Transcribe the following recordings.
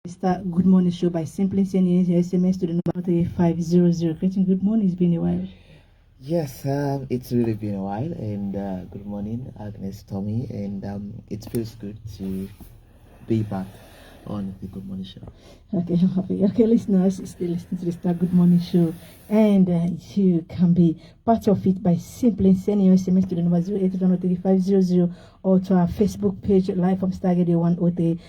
Start Good Morning Show by simply sending your SMS to the number 3500. Creating good morning, it's been a while. Yes, it's really been a while, and good morning, Agnes, Tommy, and it feels good to be back on the Good Morning Show. Okay, I'm happy. Okay, listeners, still listening to the Start Good Morning Show, and you can be part of it by simply sending your SMS to the number 0813500 or to our Facebook page live from Stargate 103.5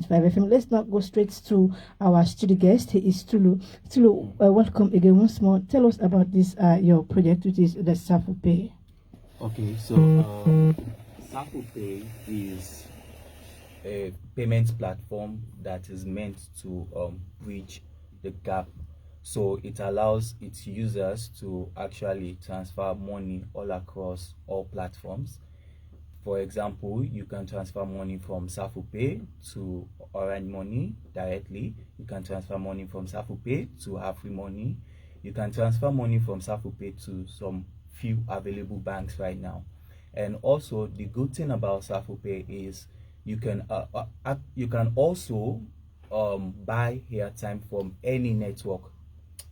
FM. Let's now go straight to our studio guest. He is Tulu. Tulu, welcome again once more. Tell us about this your project, which is the SafulPay. Okay, so SafulPay is a payment platform that is meant to bridge the gap. So it allows its users to actually transfer money all across all platforms. For example, you can transfer money from SafulPay to Orange Money directly. You can transfer money from SafulPay to AfriMoney. You can transfer money from SafulPay to some few available banks right now. And also, the good thing about SafulPay is you can also buy airtime from any network.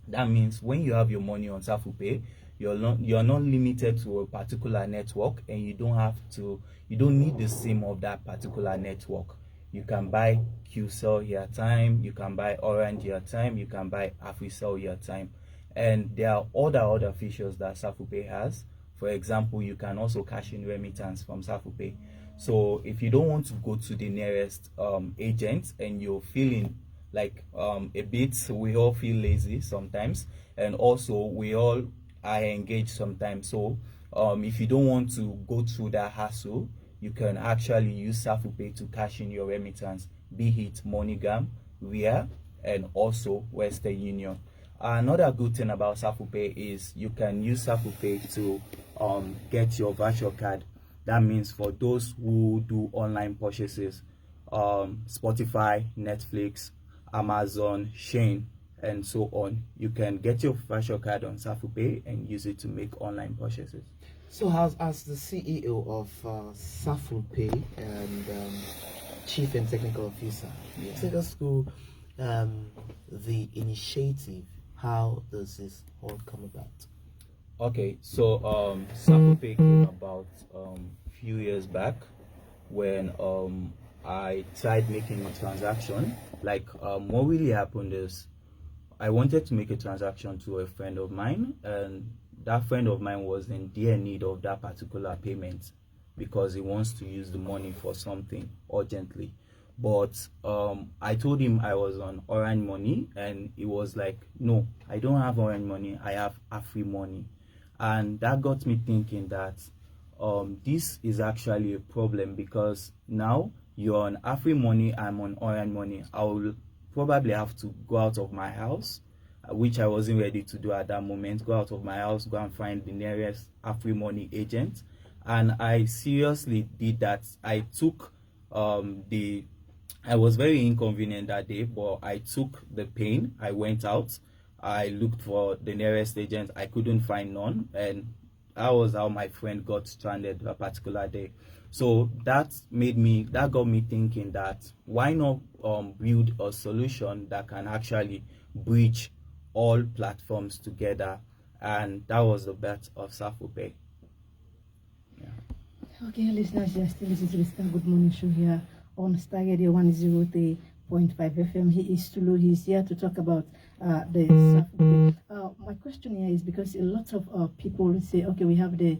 That means when you have your money on SafulPay, you're not limited to a particular network, and you don't need the SIM of that particular network. You can buy QCell airtime, you can buy Orange airtime, you can buy AfriCell airtime, and there are other features that SafulPay has. For example, you can also cash in remittance from SafulPay. So if you don't want to go to the nearest agent and you're feeling like a bit, we all feel lazy sometimes, and also we all are engaged sometimes. So if you don't want to go through that hassle, you can actually use SafulPay to cash in your remittance, be it MoneyGram, Ria, and also Western Union. Another good thing about SafulPay is you can use SafulPay to get your virtual card. That means for those who do online purchases, Spotify, Netflix, Amazon, Shein, and so on, you can get your virtual card on SafulPay and use it to make online purchases. So, as the CEO of SafulPay and Chief and Technical Officer, take us through the initiative. How does this all come about? Okay, so SafulPay came about few years back when I tried making a transaction. Like what really happened is I wanted to make a transaction to a friend of mine, and that friend of mine was in dear need of that particular payment because he wants to use the money for something urgently. But I told him I was on Orange Money, and he was like, no, I don't have Orange Money, I have AfriMoney. And that got me thinking that this is actually a problem, because now you're on AfriMoney, I'm on Orange Money. I will probably have to go out of my house, which I wasn't ready to do at that moment. Go out of my house, go and find the nearest AfriMoney agent. And I seriously did that. I took I was very inconvenient that day, but I took the pain. I went out. I looked for the nearest agent. I couldn't find none, and that was how my friend got stranded a particular day. So that got me thinking that why not build a solution that can actually bridge all platforms together, and that was the bet of SafulPay. Yeah. Okay, listeners, you're still listening to the Star Good Morning Show here on Stargate 103.5 FM. He is Tulu. He's here to talk about the SafulPay. My question here is because a lot of people say, okay, we have the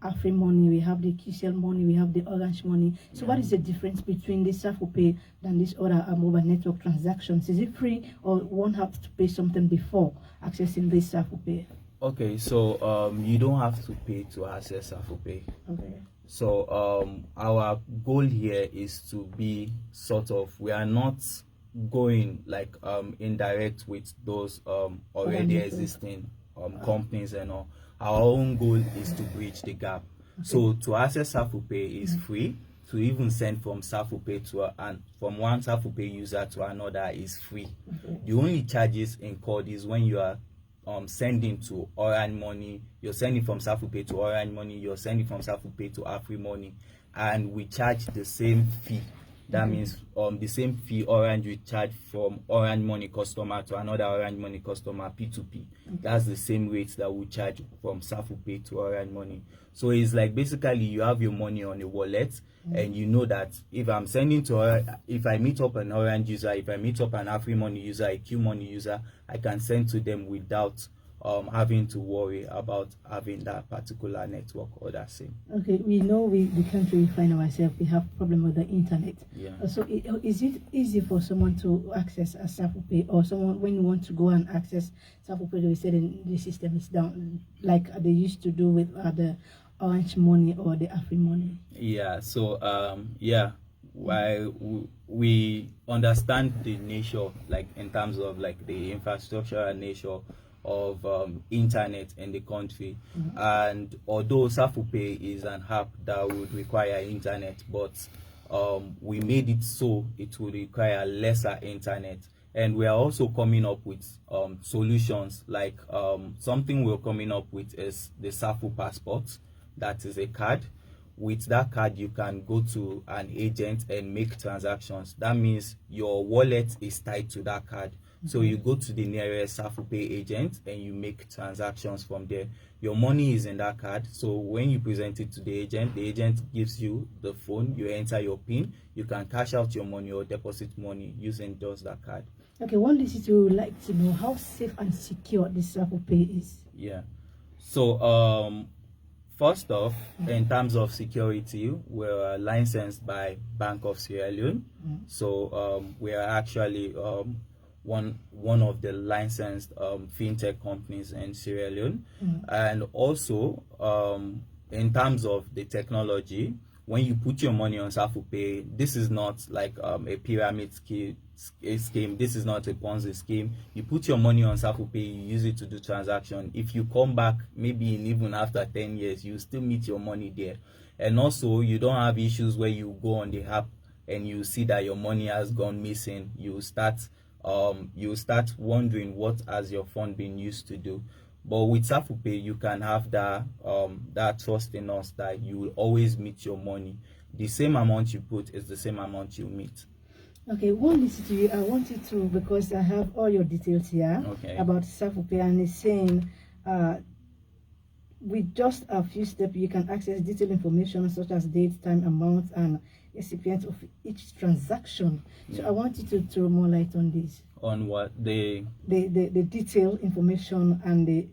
AfriMoney, we have the QCell money, we have the Orange Money. So what is the difference between the SafulPay and these other mobile network transactions? Is it free, or one have to pay something before accessing this SafulPay? Okay, so you don't have to pay to access SafulPay. Okay. So our goal here is to be we are not going like indirect with those already existing companies and all. Our own goal is to bridge the gap. Okay. So to access SafulPay is free. To even send from SafulPay from one SafulPay user to another is free. Okay. The only charges incurred is when you are sending to Orange Money, you're sending from SafulPay to Orange Money, you're sending from SafulPay to AfriMoney, and we charge the same fee That means the same fee Orange will charge from Orange Money customer to another Orange Money customer, P2P. That's the same rate that we charge from SafulPay to Orange Money. So it's like basically you have your money on a wallet, and you know that if I'm sending to if I meet up an Orange user, if I meet up an AfriMoney user, a Q Money user, I can send to them without having to worry about having that particular network or that same. Okay, we know the country we find ourselves, we have problem with the internet. Yeah. So is it easy for someone to access a SafulPay, or someone when you want to go and access SafulPay, they said the system is down, like they used to do with the Orange Money or the AfriMoney? Yeah. So while we understand the nature, like in terms of like the infrastructure and nature of internet in the country, and although SafulPay is an app that would require internet, but we made it so it would require lesser internet, and we are also coming up with solutions, like something we're coming up with is the Saful Passport. That is a card. With that card, you can go to an agent and make transactions. That means your wallet is tied to that card. So you go to the nearest SafulPay agent and you make transactions from there. Your money is in that card. So when you present it to the agent gives you the phone, you enter your PIN, you can cash out your money or deposit money using just that card. Okay, one listener would like to know how safe and secure this SafulPay is. Yeah. So first off, in terms of security, we're licensed by Bank of Sierra Leone. So we are actually one of the licensed fintech companies in Sierra Leone. And also in terms of the technology, when you put your money on SafulPay, this is not like a pyramid scheme. This is not a Ponzi scheme. You put your money on SafulPay, you use it to do transaction. If you come back, maybe even after 10 years, you still meet your money there. And also, you don't have issues where you go on the app and you see that your money has gone missing. You start wondering what has your fund been used to do. But with SafulPay, you can have that trust in us that you will always meet your money. The same amount you put is the same amount you meet. Okay, one listen to you. I want you to, because I have all your details here about SafulPay, and it's saying with just a few steps, you can access detailed information such as date, time, amount, and recipient of each transaction. So I want you to throw more light on this. On what? The detailed information and the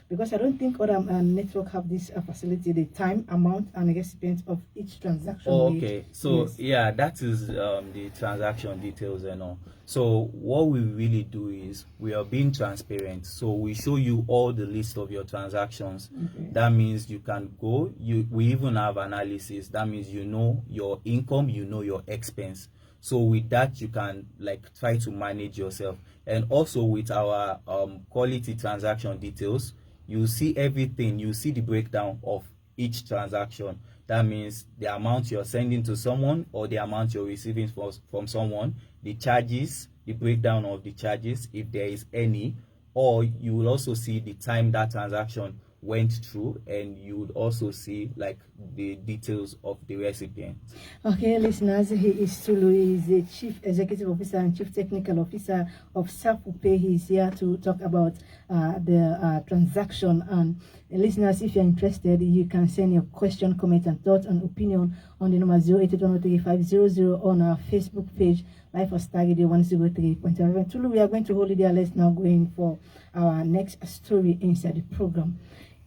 because I don't think other network have this facility, the time, amount, and the recipient of each transaction. Oh, okay. So yeah, that is the transaction details and all. So what we really do is we are being transparent. So we show you all the list of your transactions. That means you can go. We even have analysis. That means you know your income, you know your expense. So with that, you can like try to manage yourself. And also with our quality transaction details, you see everything. You see the breakdown of each transaction. That means the amount you're sending to someone or the amount you're receiving from someone, the charges, the breakdown of the charges, if there is any, or you will also see the time that transaction went through, and you would also see like the details of the recipient. Okay, listeners, he is Tulu. He is the Chief Executive Officer and Chief Technical Officer of SafulPay. He is here to talk about the transaction. And listeners, if you're interested, you can send your question, comment, and thoughts and opinion on the number 0813500 on our Facebook page, Life of Star Radio 103.7. Tulu, we are going to hold it there. Let's now go in for our next story inside the program.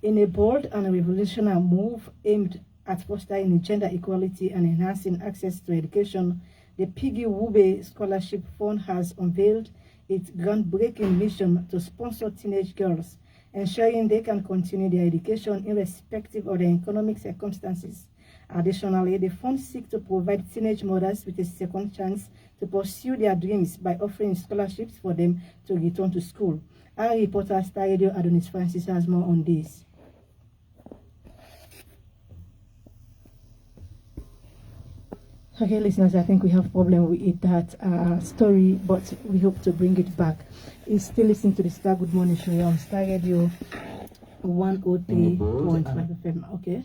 In a bold and revolutionary move aimed at fostering gender equality and enhancing access to education, the Piggy Wube Scholarship Fund has unveiled its groundbreaking mission to sponsor teenage girls, ensuring they can continue their education irrespective of their economic circumstances. Additionally, the fund seeks to provide teenage mothers with a second chance to pursue their dreams by offering scholarships for them to return to school. Our reporter, Star Radio Adonis Francis, has more on this. Okay, listeners, I think we have a problem with that story, but we hope to bring it back. You're still listening to the Star Good Morning Show on Star Radio 103.5 FM. Okay.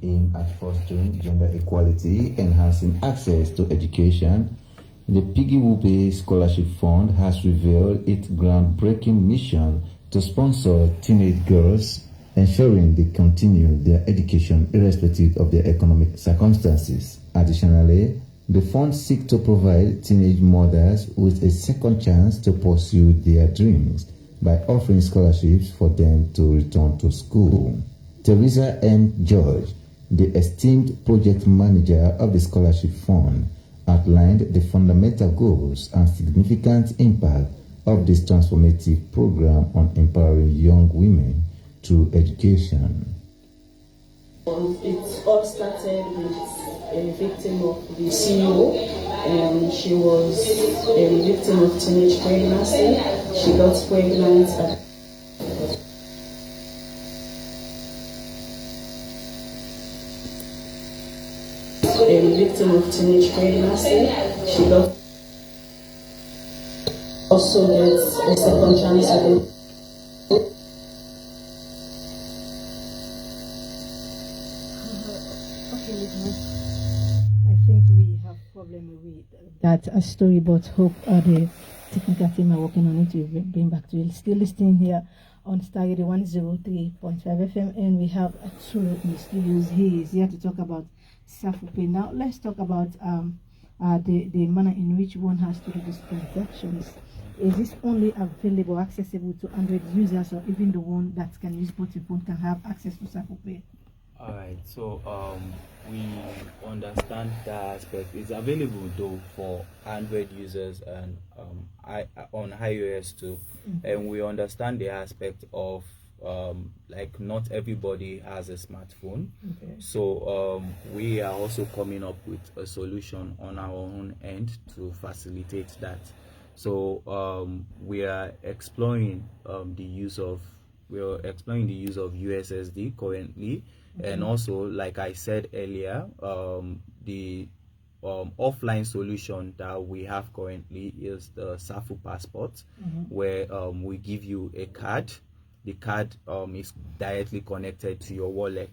aimed at fostering gender equality, enhancing access to education. The Piggy Whoopie Scholarship Fund has revealed its groundbreaking mission to sponsor teenage girls, ensuring they continue their education irrespective of their economic circumstances. Additionally, the fund seeks to provide teenage mothers with a second chance to pursue their dreams by offering scholarships for them to return to school. Teresa M. George, the esteemed project manager of the Scholarship Fund, outlined the fundamental goals and significant impact of this transformative program on empowering young women through education. It all started with a victim of the CEO. She was a victim of teenage pregnancy. She got pregnant at a victim of teenage pregnancy. She got also gets a second chance at it. Okay, listeners, I think we have problem with that story, but hope the technical team are working on it. We'll bring back to you. Still listening here on Stargate 103.5 FM, and we have Atsulo in the studios. He is here to talk about SafulPay. Now, let's talk about the manner in which one has to do these transactions. Is this only available, accessible to Android users, or even the one that can use both your phone can have access to SafulPay? All right, so we understand that aspect. It's available though for Android users and on iOS too, and we understand the aspect of like not everybody has a smartphone. Okay. So we are also coming up with a solution on our own end to facilitate that. So we are exploring the use of USSD currently. And also, like I said earlier, the offline solution that we have currently is the Safu Passport, where we give you a card. The card is directly connected to your wallet.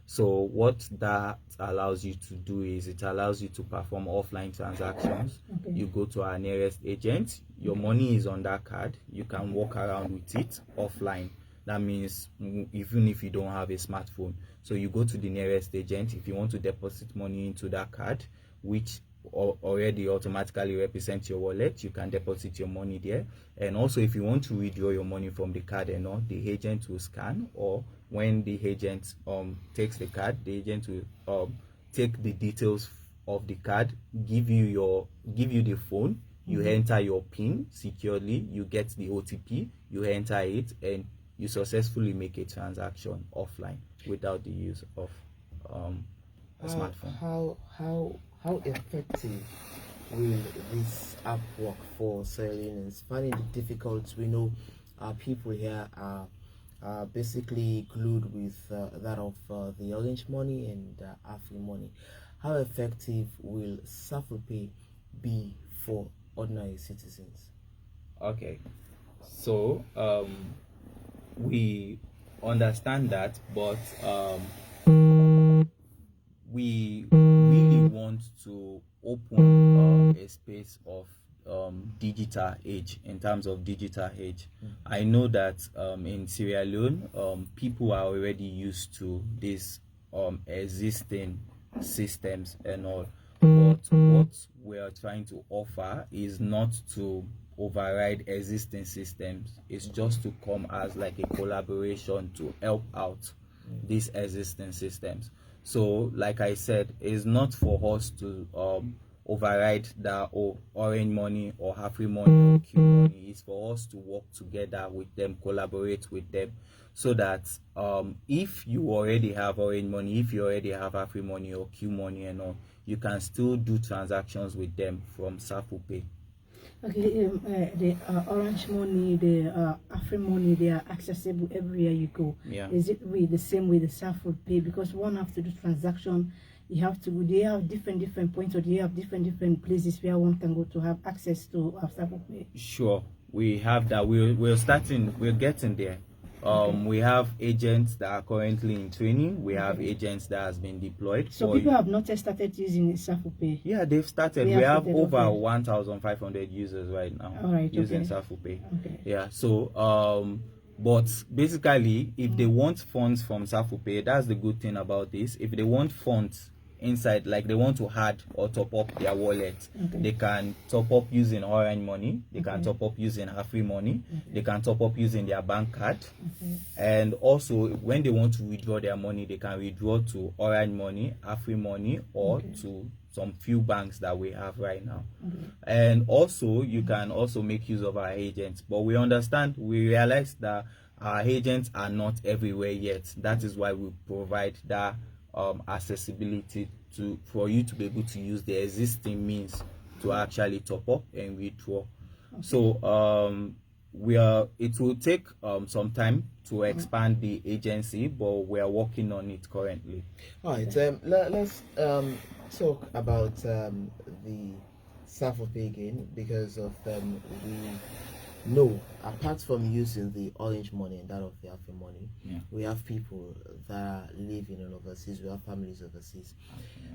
So what that allows you to do is it allows you to perform offline transactions. Okay. You go to our nearest agent. Your money is on that card. You can walk around with it offline. That means even if you don't have a smartphone. So you go to the nearest agent. If you want to deposit money into that card, which already automatically represents your wallet, you can deposit your money there. And also if you want to withdraw your money from the card and all, the agent will scan, or when the agent takes the card, the agent will take the details of the card, give you the phone, you enter your PIN securely, you get the OTP, you enter it, and you successfully make a transaction offline without the use of a smartphone. How effective will this app work for Sierra-Leoneans? Finding it difficult. We know people here are basically glued with that of the orange money and Afri money. How effective will SafulPay be for ordinary citizens? Okay, so we understand that, but we really want to open a space of digital age. In terms of digital age, I know that in Sierra Leone, people are already used to these existing systems and all, but what we are trying to offer is not to override existing systems. It's just to come as like a collaboration to help out these existing systems. So like I said, it's not for us to override the orange money or Afri money or Q money. It's for us to work together with them, collaborate with them, so that if you already have orange money, if you already have Afri money or Q money and all, you can still do transactions with them from SafulPay. Okay, the orange money, the Afri money, they are accessible everywhere you go. Yeah. Is it the same with the SafulPay? Because one have to do transaction, you have to go. They have different points, or they have different places where one can go to have access to SafulPay. Sure, we have that. We're getting there. We have agents that are currently in training. We have agents that has been deployed. So people have not yet started using SafulPay. Yeah, they've started. We have over 1,500 users right now using SafulPay. Yeah, so but basically, if they want funds from SafulPay, that's the good thing about this. If they want funds inside, like they want to add or top up their wallet, they can top up using Orange Money, they can top up using Afri Money, they can top up using their bank card, and also when they want to withdraw their money, they can withdraw to Orange Money, Afri Money, or to some few banks that we have right now. And also you can also make use of our agents, but we realize that our agents are not everywhere yet. That is why we provide that accessibility for you to be able to use the existing means to actually top up and withdraw. So it will take some time to expand the agency, but we are working on it currently. All right, let's talk about the SafulPay again, because of we know, apart from using the Orange Money and that of the Afri Money, we have people that are living in overseas, we have families overseas.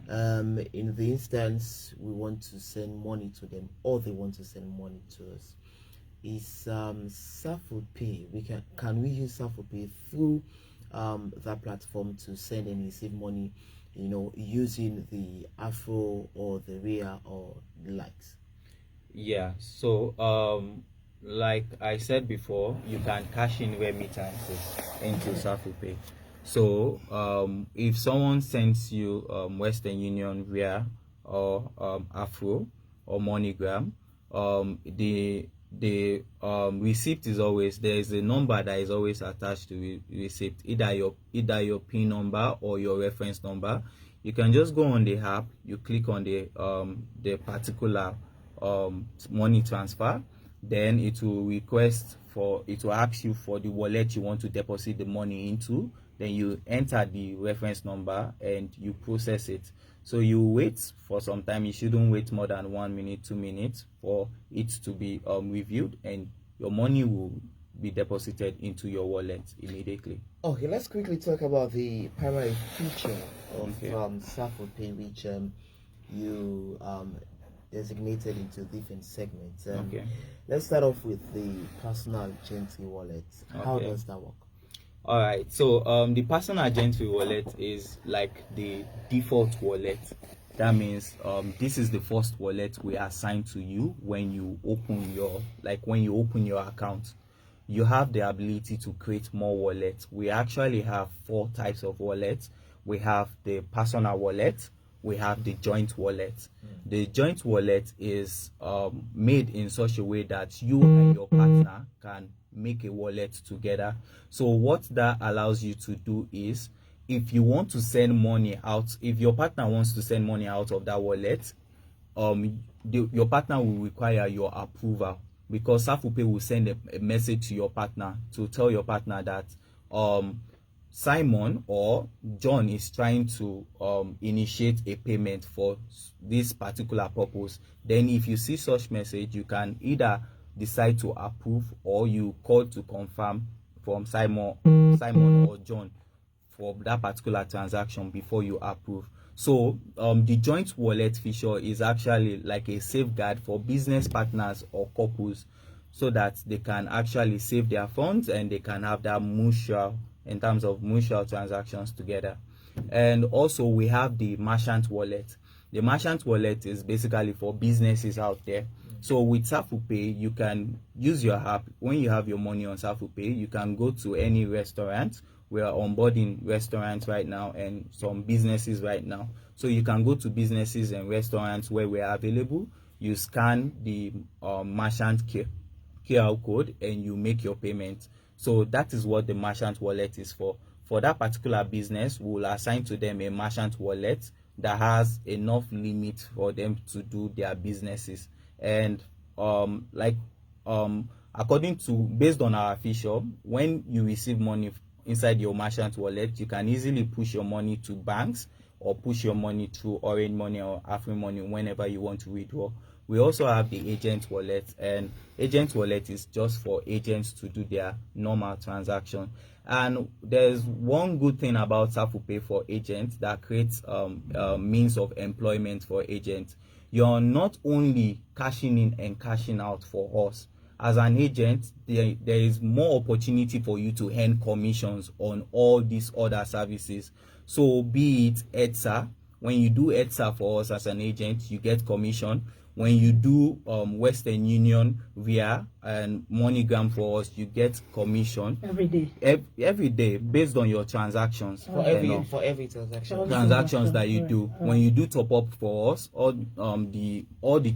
In the instance we want to send money to them, or they want to send money to us, is SafulPay, can we use SafulPay through that platform to send and receive money, using the Afro or the RIA or the likes? Yeah, so like I said before, you can cash in remittances into SafulPay. So if someone sends you Western Union, RIA, or Afro or MoneyGram, the receipt is always, there is a number that is always attached to receipt, either your PIN number or your reference number. You can just go on the app, you click on the particular money transfer, then it will ask you for the wallet you want to deposit the money into. Then you enter the reference number and you process it. So you wait for some time. You shouldn't wait more than 1 minute, 2 minutes for it to be reviewed, and your money will be deposited into your wallet immediately. Okay, let's quickly talk about the primary feature of SafulPay, which you designated into different segments. Let's start off with the personal gentry wallet. How does that work? All right, so the personal gentry wallet is like the default wallet. That means this is the first wallet we assign to you when you open your account. You have the ability to create more wallets. We actually have 4 types of wallets. We have the personal wallet, we have the joint wallet. The joint wallet is made in such a way that you and your partner can make a wallet together. So what that allows you to do is, if you want to send money out, if your partner wants to send money out of that wallet, your partner will require your approval, because SafulPay will send a message to your partner to tell your partner that Simon or John is trying to initiate a payment for this particular purpose. Then if you see such message, you can either decide to approve, or you call to confirm from Simon or John for that particular transaction before you approve. So the joint wallet feature is actually like a safeguard for business partners or couples, so that they can actually save their funds and they can have that mutual, in terms of mutual transactions together. And also we have the merchant wallet. The merchant wallet is basically for businesses out there. So with SafulPay, you can use your app. When you have your money on SafulPay, you can go to any restaurant. We are onboarding restaurants right now and some businesses right now. So you can go to businesses and restaurants where we are available. You scan the merchant QR code and you make your payment. So that is what the merchant wallet is for. For that particular business, we will assign to them a merchant wallet that has enough limit for them to do their businesses. And based on our feature, when you receive money inside your merchant wallet, you can easily push your money to banks or push your money through Orange Money or Afri Money whenever you want to withdraw. We also have the agent wallet, and agent wallet is just for agents to do their normal transaction. And there's one good thing about SafulPay for agents that creates means of employment for agents. You're not only cashing in and cashing out for us. As an agent, there is more opportunity for you to earn commissions on all these other services. So be it EDSA, when you do EDSA for us as an agent, you get commission. When you do Western Union, Via, and MoneyGram for us, you get commission every day. Every day, based on your transactions. For every transaction. Transactions that you do. Right. When you do top up for us, all the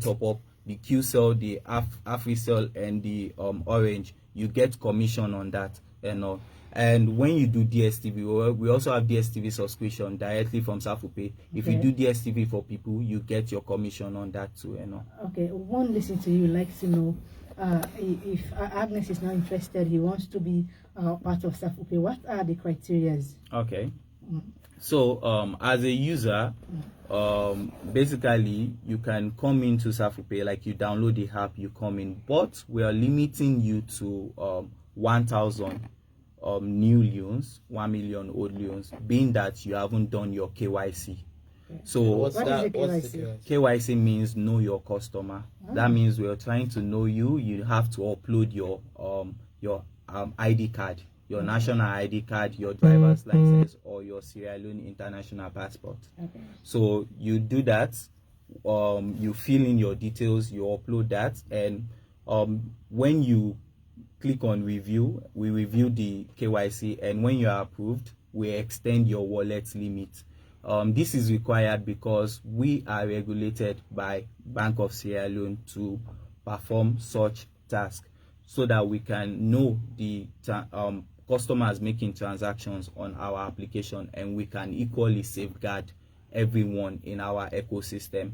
top up, the QCell, the AfriCell, and the Orange, you get commission on that and all. And when you do DSTV, we also have DSTV subscription directly from SafulPay. If you do DSTV for people, you get your commission on that too and all. Okay, one listening to you likes to know if Agnes is now interested, he wants to be part of SafulPay. What are the criteria? Okay. So as a user, basically you can come into SafulPay, like you download the app, you come in, but we are limiting you to 1,000 new loans, 1 million old loans, being that you haven't done your KYC. So What's What that? is the What's the KYC? KYC means know your customer. That means we are trying to know you. You have to upload your ID card, your national ID card, your driver's license, or your Sierra Leone international passport. Okay. So you do that. You fill in your details. You upload that, and when you click on review, we review the KYC, and when you are approved, we extend your wallet limit. This is required because we are regulated by Bank of Sierra Leone to perform such tasks, so that we can know the customers making transactions on our application, and we can equally safeguard everyone in our ecosystem.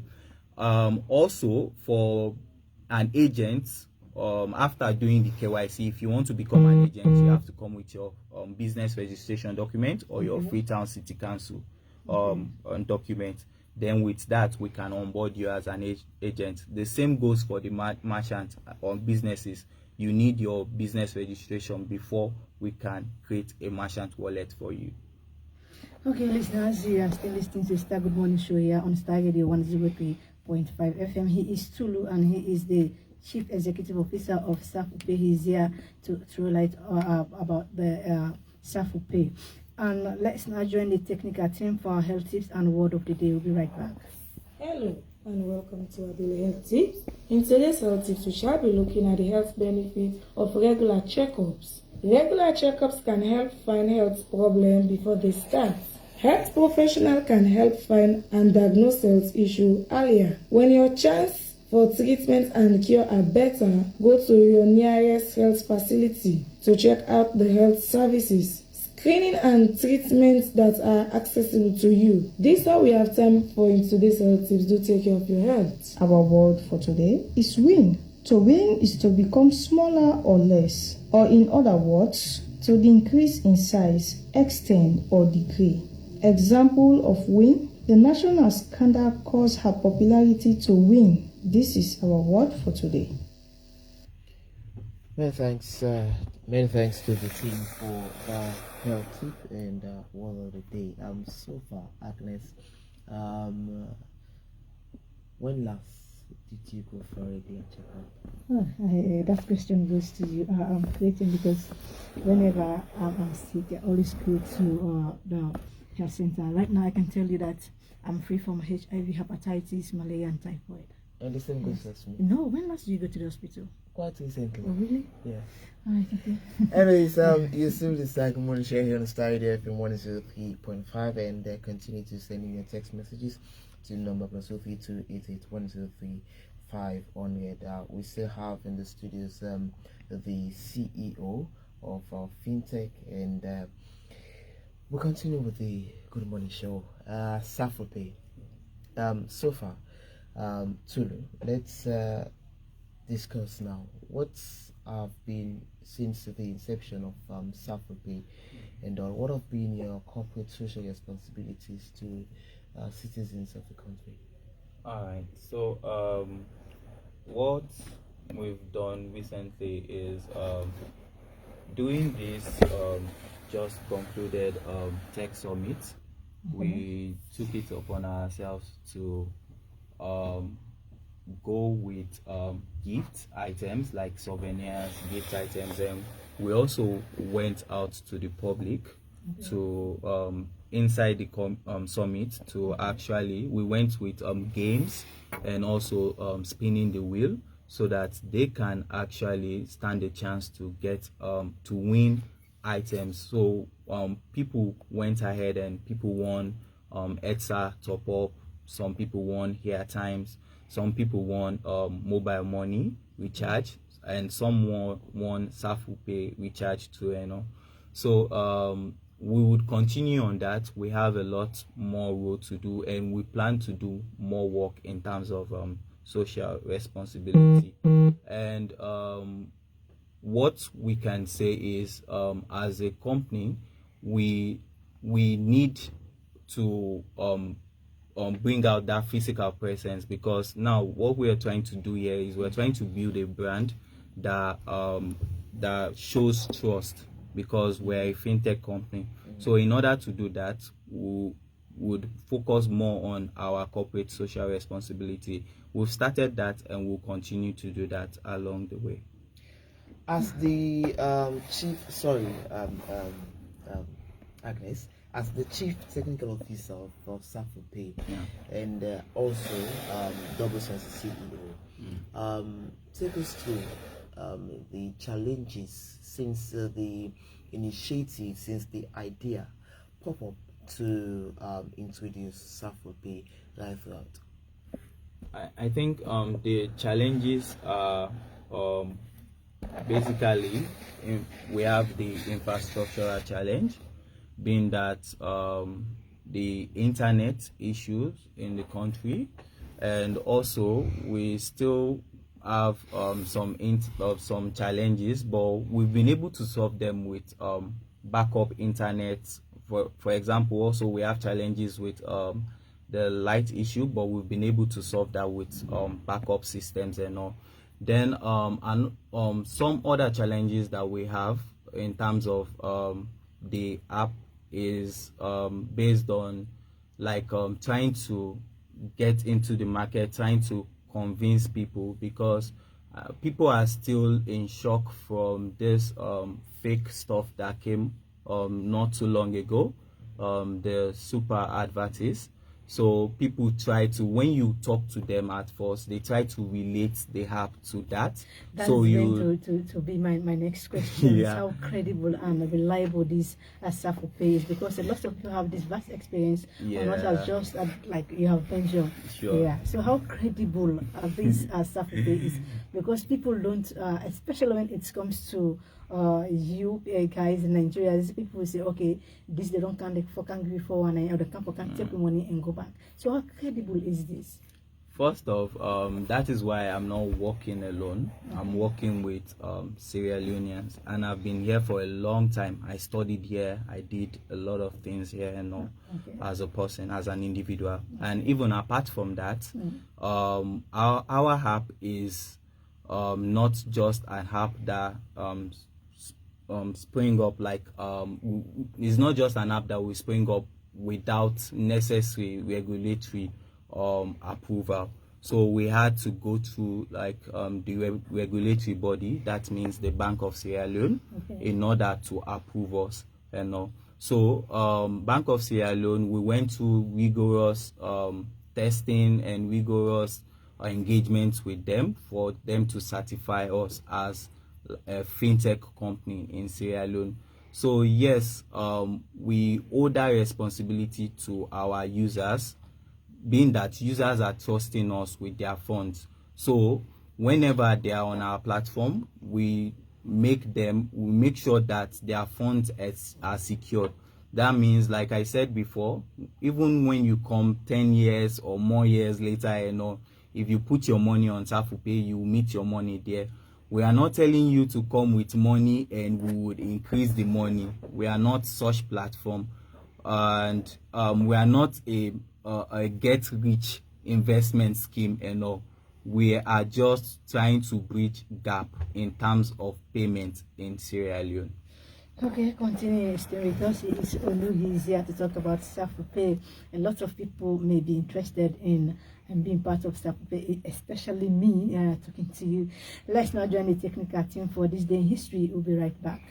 Also, for an agent, after doing the KYC, if you want to become an agent, you have to come with your business registration document or your Freetown City Council document. Then with that, we can onboard you as an agent. The same goes for the merchant or businesses. You need your business registration before we can create a merchant wallet for you. Okay, listeners, you are still listening to Star Good Morning Show here on Star Radio 103.5 FM. He is Tulu, and he is the Chief Executive Officer of SafulPay. He's here to throw light about the SafulPay. And let's now join the technical team for our health tips and word of the day. We'll be right back. Hello and welcome to our daily health tips. In today's health tips, we shall be looking at the health benefits of regular checkups. Regular checkups can help find health problems before they start. Health professionals can help find and diagnose health issues earlier. When your chance for treatment and cure are better, go to your nearest health facility to check out the health services, screening and treatments that are accessible to you. This is all we have time for in today's health tips. Do take care of your health. Our word for today is win. To win is to become smaller or less, or in other words, to increase in size, extend or decrease. Example of win: the national scandal caused her popularity to win. This is our word for today. Many thanks to the team for health tip and word of the day. So far, Agnes, when last did you go for a regular checkup? That question goes to you. I'm creating because whenever I'm sick, I always go to the health center. Right now, I can tell you that I'm free from HIV, hepatitis, malaria, and typhoid. And the same goes as me. No, when last did you go to the hospital? Quite recently. Oh, really? Yeah. Alright, okay. Anyways, you still the Star Good Morning Show here on the Star Radio FM 103.5, and continue to send in your text messages to number +232 881035 onward. We still have in the studios the CEO of fintech, and we'll continue with the Good Morning Show. SafulPay. So far, Tulu, let's discuss now what's been since the inception of SafulPay, and what have been your corporate social responsibilities to citizens of the country. All right. So what we've done recently is doing this just concluded tech summit. We took it upon ourselves to go with gift items like souvenirs, gift items, and we also went out to the public to inside the summit to actually we went with games and also spinning the wheel so that they can actually stand a chance to get to win items. So people went ahead and people won ETSA top up, some people won hair times, some people won mobile money recharge, and some won SafulPay recharge too, you know. So we would continue on that. We have a lot more road to do, and we plan to do more work in terms of social responsibility. And what we can say is, as a company, we need to bring out that physical presence, because now what we are trying to do here is we're trying to build a brand that that shows trust, because we're a fintech company. So in order to do that, we would focus more on our corporate social responsibility. We've started that and we'll continue to do that along the way. As the Agnes, as the Chief Technical Officer of SafulPay, and also doubles as the CEO, take us through the challenges since the initiative, since the idea pop up to introduce SafulPay live out. I think the challenges are basically we have the infrastructural challenge, being that the internet issues in the country, and also we still have some challenges, but we've been able to solve them with backup internet. For example, also we have challenges with the light issue, but we've been able to solve that with backup systems and all. Then some other challenges that we have in terms of the app is based on like trying to get into the market, trying to convince people, because people are still in shock from this fake stuff that came not too long ago, the super advertise. So people try to, when you talk to them at first, they try to relate the app to that. That's so going to be my next question. Yeah. Is how credible and reliable this SafulPay is, because a lot of people have this vast experience on what I've just like you have mentioned. Sure. Yeah. So how credible this SafulPay is, because people don't, especially when it comes to you guys in Nigeria, people will say, okay, this they don't count for can give for one, or the camp can take the money and go back. So how credible is this? First off, that is why I'm not working alone. I'm working with Sierra Leoneans, and I've been here for a long time. I studied here. I did a lot of things here, and all, as a person, as an individual. And even apart from that, our app is not just an app that spring up like it's not just an app that will spring up without necessary regulatory approval. So we had to go through like the regulatory body, that means the Bank of Sierra Leone, in order to approve us, you know. So Bank of Sierra Leone, we went through rigorous testing and rigorous engagement with them for them to certify us as a fintech company in Sierra Leone. So yes, we owe that responsibility to our users, being that users are trusting us with their funds. So whenever they are on our platform, we make sure that their funds are secured. That means, like I said before, even when you come 10 years or more years later, you know, if you put your money on SafulPay, you meet your money there. We are not telling you to come with money and we would increase the money. We are not such platform, and we are not a get rich investment scheme and all. we are just trying to bridge gap in terms of payment in Sierra Leone. Okay, continue stay with us. It's Olu. He's here to talk about SafulPay. A lot of people may be interested in being part of SafulPay, especially me talking to you. Let's now join the technical team for this day in history. We'll be right back.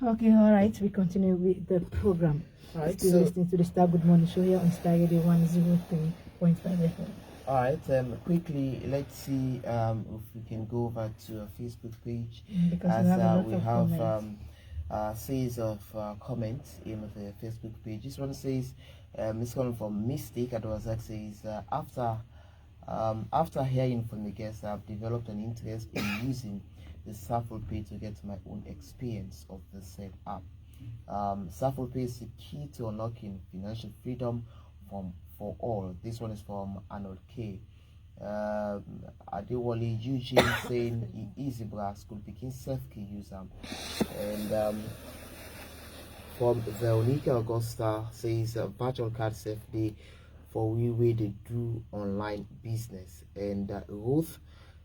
Okay, all right. We continue with the program. All right, Still so listening to the Star Good Morning Show here on Star Radio 103.5 FM. all right, quickly, let's see if we can go over to our Facebook page, Because as we have a lot we of have comments. series of comments in the Facebook page. This one says, it's coming from Mistake. Adwazak says, after hearing from the guests, I've developed an interest in using the SafulPay to get my own experience of the said app. SafulPay is the key to unlocking financial freedom for all. This one is from Arnold K. Adewale Eugene saying he is a black school picking self-key user. And from Veronica Augusta says virtual card safe day for we way they do online business. And Ruth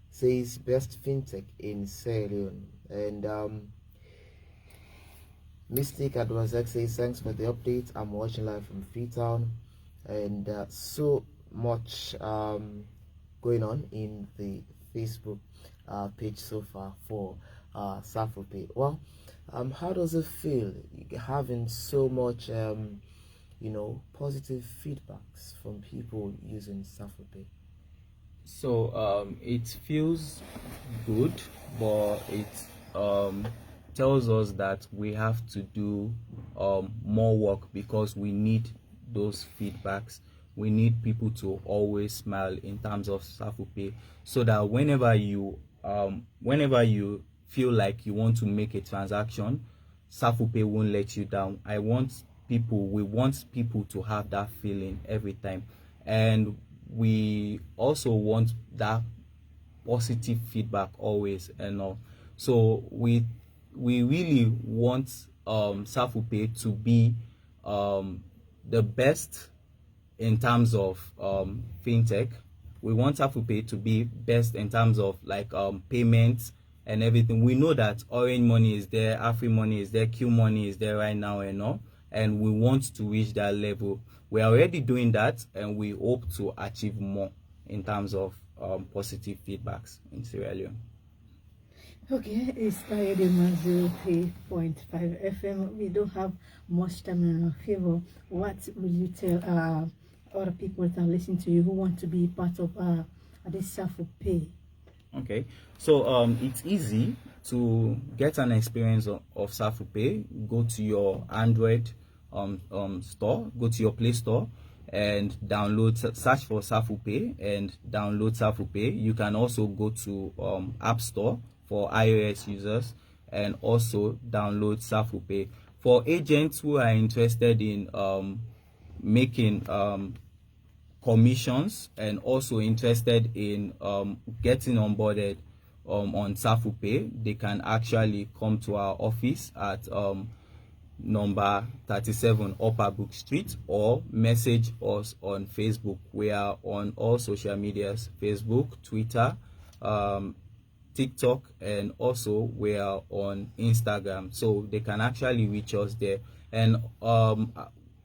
says best fintech in Sierra Leone. And Mystic Adwazek says thanks for the update. I'm watching live from Freetown. And so much going on in the Facebook page so far for SafulPay. Well, how does it feel having so much positive feedbacks from people using SafulPay? So it feels good, but it tells us that we have to do more work, because we need those feedbacks. We need people to always smile in terms of SafulPay, so that whenever you feel like you want to make a transaction, SafulPay won't let you down. We want people to have that feeling every time, and we also want that positive feedback always. And so we really want SafulPay to be the best in terms of fintech. We want SafulPay to be best in terms of like payments and everything. We know that Orange Money is there, Afri Money is there, Q Money is there right now, and we want to reach that level. We are already doing that, and we hope to achieve more in terms of positive feedbacks in Sierra Leone. Okay, it's Radio 103.5 FM. We don't have much time in our favor. What will you tell other people that are listening to you who want to be part of this SafulPay? Okay, so it's easy to get an experience of SafulPay. Go to your Android store, go to your Play Store and search for SafulPay and download SafulPay. You can also go to App Store for iOS users and also download SafulPay. For agents who are interested in making commissions and also interested in getting onboarded on SafulPay, they can actually come to our office at number 37 Upper Brook Street, or message us on Facebook. We are on all social medias: Facebook, Twitter, TikTok, and also we are on Instagram, so they can actually reach us there. And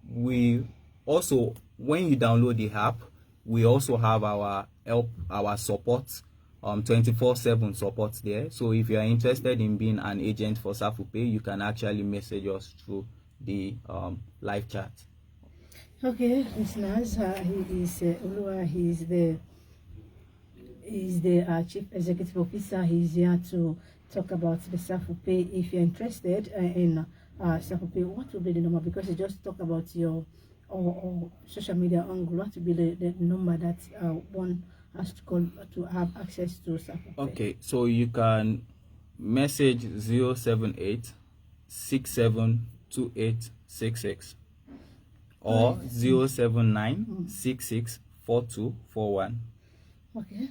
we also, when you download the app, we also have our help, our support, 24/7 support there. So if you are interested in being an agent for SafulPay, you can actually message us through the live chat. Okay, listeners, he is Ulua. He's the Chief Executive Officer. He's here to talk about the SafulPay. If you're interested in SafulPay, what will be the number? Because you just talk about your or social media angle. What will be the number that one has to call to have access to SafulPay? Okay, so you can message 078 672866 or 079 664241. Okay.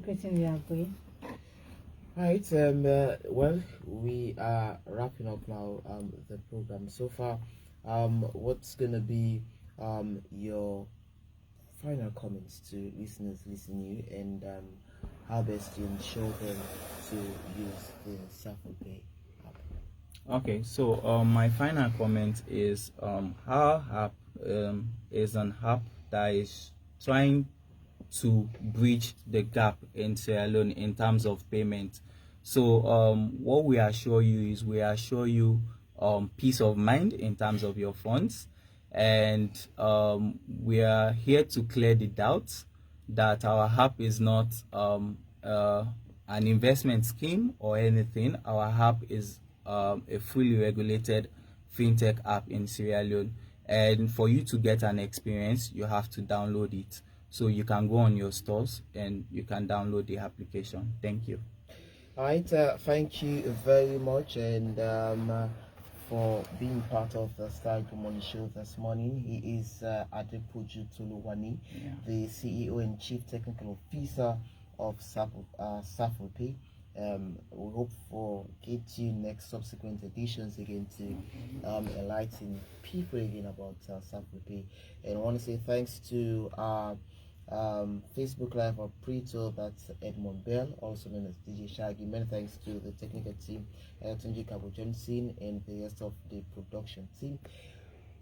Greeting, we are going. Right. Well, we are wrapping up now the program. So far, what's gonna be your final comments to listeners listening you, and how best to ensure them to use the SafulPay app. Okay, so my final comment is our app is an app that is trying to bridge the gap in Sierra Leone in terms of payment. So what we assure you is we assure you peace of mind in terms of your funds, and we are here to clear the doubts that our app is not an investment scheme or anything. Our app is a fully regulated fintech app in Sierra Leone, and for you to get an experience, you have to download it. So you can go on your stores and you can download the application. Thank you. All right, thank you very much, and for being part of the Star Good Morning Show this morning. He is Adepoju Toluwani, the CEO and Chief Technical Officer of SafulPay. We hope for get you next subsequent editions again to enlighten people again about SafulPay. And I want to say thanks to our Facebook Live operator, that's Edmond Bell, also known as DJ Shaggy. Many thanks to the technical team, Tunji Kabo Johnson, and the rest of the production team.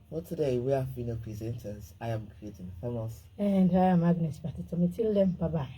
For today, we have been presenters. I am Creating Famous. And I am Agnes Patitomi. Till then, bye bye.